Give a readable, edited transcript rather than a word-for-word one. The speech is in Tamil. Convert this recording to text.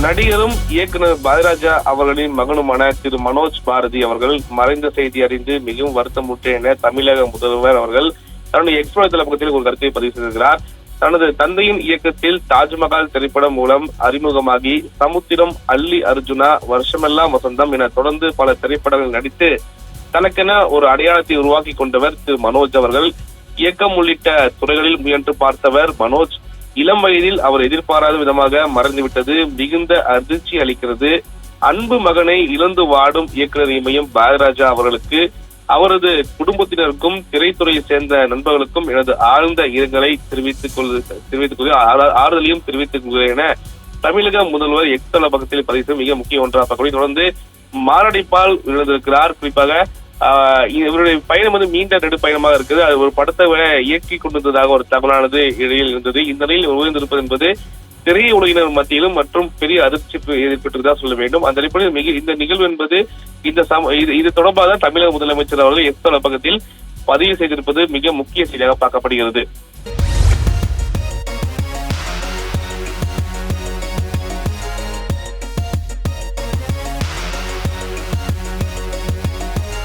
நடிகரும் இயக்குனர் பாரதிராஜா அவர்களின் மகனுமான திரு மனோஜ் பாரதி அவர்கள் மறைந்த செய்தி அறிந்து மிகவும் வருத்தமுற்ற என தமிழக முதல்வர் அவர்கள் தன்னுடைய எக்ஸ் பக்கத்தில் ஒரு கருத்தை பதிவு செய்திருக்கிறார். தனது தந்தையின் இயக்கத்தில் தாஜ்மஹால் திரைப்படம் மூலம் அறிமுகமாகி சமுத்திரம், அல்லி அர்ஜுனா, வருஷமெல்லாம் வசந்தம் என தொடர்ந்து பல திரைப்படங்கள் நடித்து தனக்கென ஒரு அடையாளத்தை உருவாக்கி கொண்டவர் திரு மனோஜ் அவர்கள். இயக்கம் உள்ளிட்ட துறைகளில் முயன்று பார்த்தவர் மனோஜ். இளம் வயதில் அவர் எதிர்பாராத விதமாக மறைந்துவிட்டது மிகுந்த அதிர்ச்சி அளிக்கிறது. அன்பு மகனை இழந்து வாடும் இயக்குனர் இமயம் பாரதிராஜா அவர்களுக்கு, அவரது குடும்பத்தினருக்கும் திரைத்துறையை சேர்ந்த நண்பர்களுக்கும் எனது ஆழ்ந்த இரங்கலை ஆறுதலையும் தெரிவித்துக் கொள்கிறேன் என தமிழக முதல்வர் எக்ஸ் பக்கத்தில் பதிவு மிக முக்கிய ஒன்றாக தொடர்ந்து மாரடைப்பால் இழந்திருக்கிறார். குறிப்பாக இவருடைய பயணம் மீண்ட நெடுப்பயணமாக இருக்குது. அது ஒரு படத்தை இயக்கி கொண்டிருந்ததாக ஒரு தகவலானது இடையில் இருந்தது. இந்த நிலையில் உயர்ந்திருப்பது என்பது திரைய உலகினர் மத்தியிலும் மற்றும் பெரிய அதிர்ச்சி ஏற்பட்டிருந்ததாக சொல்ல வேண்டும். அந்த அடிப்படையில் இந்த நிகழ்வு என்பது இது தொடர்பாக தமிழக முதலமைச்சர் அவர்கள் எக்ஸ் பக்கத்தில் பதிவு செய்திருப்பது மிக முக்கிய செய்தியாக பார்க்கப்படுகிறது.